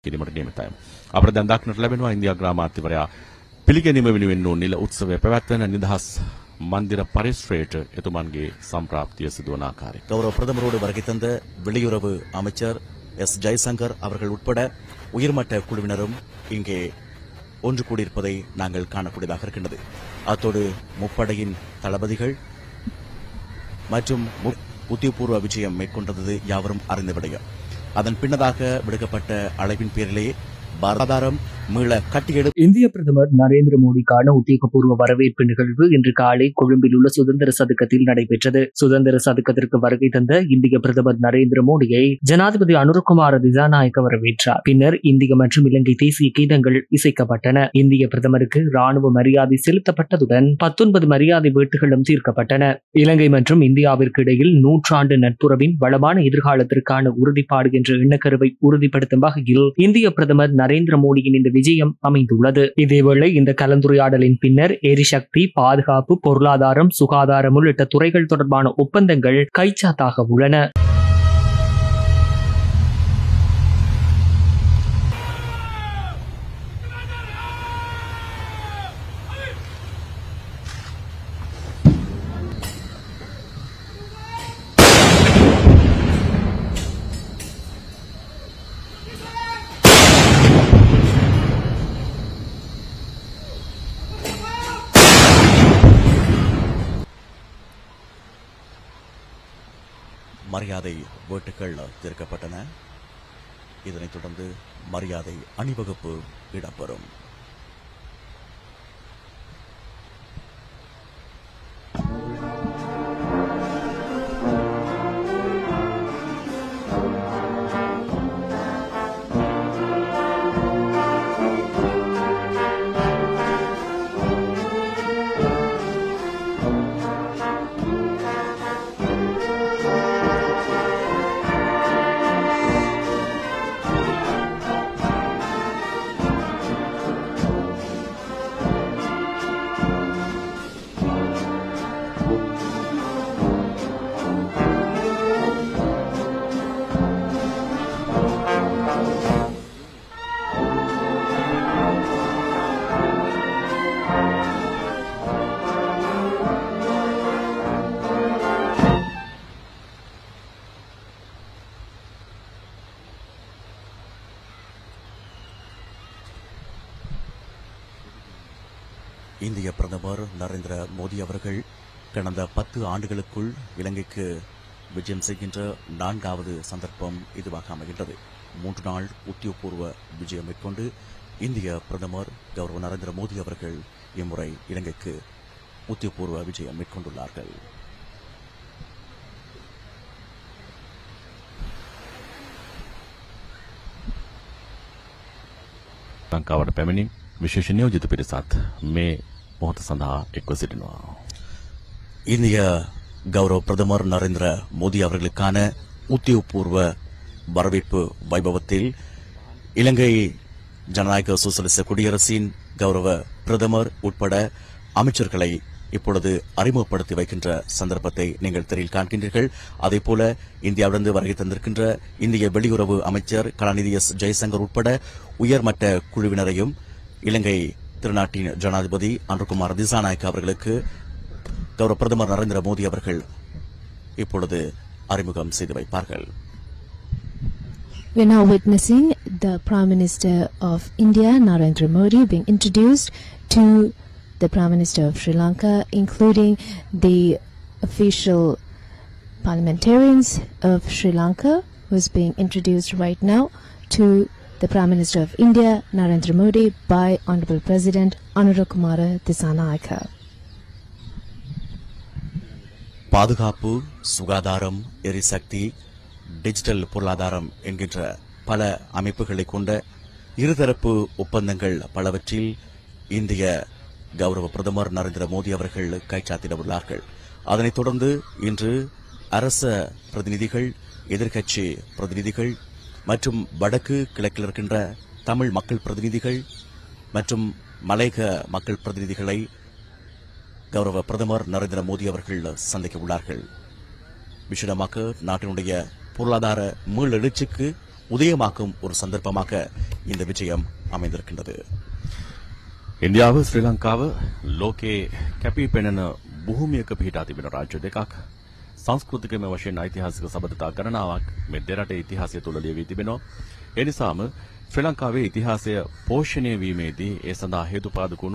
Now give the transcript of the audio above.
කිරීමට නියමිතයි. අපට දැන් දක්නට ලැබෙනවා ඉන්දියා ග්‍රාමාත්‍යවරයා පිළිගැනීම වෙනුවෙන් වූ නිල උත්සවය පැවැත්වෙන නිදහස් மந்திர பரிஸ்ரேட் எதுமான்கே சம்பிராப்திய சிதுவன ஆகாரி கௌரவ பிரதமரோடு வருகை தந்த வெளியுறவு அமைச்சர் எஸ் ஜெய்சங்கர் அவர்கள் உட்பட உயர்மட்ட குழுவினரும் இங்கே ஒன்று கூடியிருப்பதை நாங்கள் காணக்கூடியதாக இருக்கின்றது. அத்தோடு முப்படையின் தளபதிகள் மற்றும் உத்தியோகபூர்வ விஜயம் மேற்கொண்டது யாவரும் அறிந்த விடயம். அதன் பின்னதாக விடுக்கப்பட்ட அழைப்பின் பேரிலேயே பாரதாரம் மீள கட்டியெடு இந்திய பிரதமர் நரேந்திர மோடிக்கான உத்தியோகபூர்வ வரவேற்பு நிகழ்வு இன்று காலை கொழும்பில் உள்ள சுதந்திர சதுக்கத்தில் நடைபெற்றது. சுதந்திர சதுக்கத்திற்கு வருகை தந்த இந்திய பிரதமர் நரேந்திர மோடியை ஜனாதிபதி அனுரகுமார திசாநாயக்க வரவேற்றார். பின்னர் இந்திய மற்றும் இலங்கை தேசிய கீதங்கள் இசைக்கப்பட்டன. இந்திய பிரதமருக்கு ராணுவ மரியாதை செலுத்தப்பட்டதுடன் 19 மரியாதை வேட்டுகளும் தீர்க்கப்பட்டன. இலங்கை மற்றும் இந்தியாவிற்கு இடையில் 100 ஆண்டு நட்புறவின் வளமான எதிர்காலத்திற்கான உறுதிப்பாடு என்ற எண்ணக்கருவை உறுதிப்படுத்தும் வகையில் இந்திய பிரதமர் நரேந்திர மோடியின் இந்த விஜயம் அமைந்துள்ளது. இதேவேளை இந்த கலந்துரையாடலின் பின்னர் எரிசக்தி, பாதுகாப்பு, பொருளாதாரம், சுகாதாரம் உள்ளிட்ட துறைகள் தொடர்பான ஒப்பந்தங்கள் கைச்சாத்தாக உள்ளன. மரியாதை வேட்டுகள் தீர்க்கப்பட்டன. இதனைத் தொடர்ந்து மரியாதை அணிவகுப்பு இடம்பெறும். இந்திய பிரதமர் நரேந்திர மோடி அவர்கள் கடந்த 10 ஆண்டுகளுக்குள் இலங்கைக்கு விஜயம் செய்கின்ற 4வது சந்தர்ப்பம் இதுவாக அமைகின்றது. 3 நாள் உத்தியோகபூர்வ விஜயம் மேற்கொண்டு இந்திய பிரதமர் கௌரவ நரேந்திர மோடி அவர்கள் இம்முறை இலங்கைக்கு உத்தியோகபூர்வ விஜயம் மேற்கொண்டுள்ளார்கள். ලංකාවට පැමිණි විශේෂ නියෝජිත පිරිසත් මේ මොහොත සඳහා එක්ව සිටිනවා. இந்திய கௌரவ பிரதமர் நரேந்திர மோடி அவர்களுக்கான உத்தியோகபூர்வ வரவேற்பு வைபவத்தில் இலங்கை ஜனநாயக சோசலிச குடியரசின் கௌரவ பிரதமர் உட்பட அமைச்சர்களை இப்பொழுது அறிமுகப்படுத்தி வைக்கின்ற சந்தர்ப்பத்தை நீங்கள் திரையில் காண்கின்றீர்கள். அதேபோல இந்தியாவிலிருந்து வருகை தந்திருக்கின்ற இந்திய வெளியுறவு அமைச்சர் கலாநிதி எஸ் ஜெய்சங்கர் உட்பட உயர்மட்ட குழுவினரையும் இலங்கை திருநாட்டின் ஜனாதிபதி அனுரகுமார திசாநாயக்க அவர்களுக்கு கௌரவ பிரதமர் நரேந்திர மோடி அவர்கள் இப்பொழுது அறிமுகம் செய்து வைப்பார்கள். We are now witnessing the Prime Minister of India, Narendra Modi, being introduced to the Prime Minister of Sri Lanka, including the official parliamentarians of Sri Lanka, who is being introduced right now to the Prime Minister of India, Narendra Modi, by Honorable President Anurakkumara Dissanayake. பாதுகாப்பு, சுகாதாரம், எரிசக்தி, digital பொருளாதாரம் என்கின்ற பல அமைப்புகளை கொண்ட இருதரப்பு ஒப்பந்தங்கள் பலவற்றில் இந்திய கௌரவ பிரதமர் நரேந்திர மோடி அவர்கள் கைச்சாத்திட உள்ளார்கள். அதனைத் தொடர்ந்து இன்று அரச பிரதிநிதிகள், எதிர்க்கட்சி பிரதிநிதிகள் மற்றும் வடக்கு கிழக்கில் இருக்கின்ற தமிழ் மக்கள் பிரதிநிதிகள் மற்றும் மலையக மக்கள் பிரதிநிதிகளை கௌரவ பிரதமர் நரேந்திர மோடி அவர்கள் சந்திக்க உள்ளார்கள். விசேடமாக நாட்டினுடைய பொருளாதார மீளெழுச்சிக்கு உதயமாக்கும் ஒரு சந்தர்ப்பமாக இந்த விஜயம் அமைந்திருக்கின்றது. ඉන්දියාව ශ්‍රී ලංකාව ලෝකයේ කැපී පෙනෙන භූමියක පිහිටා තිබෙන රාජ්‍ය දෙකක්. සංස්කෘතිකම වශයෙන් ඓතිහාසික සබඳතා ගණනාවක් මේ දෙරටේ ඉතිහාසය තුළ ලියවී තිබෙනවා. ඒ නිසාම ශ්‍රී ලංකාවේ ඉතිහාසය පෝෂණය වීමේදී ඒ සඳහා හේතුපාදක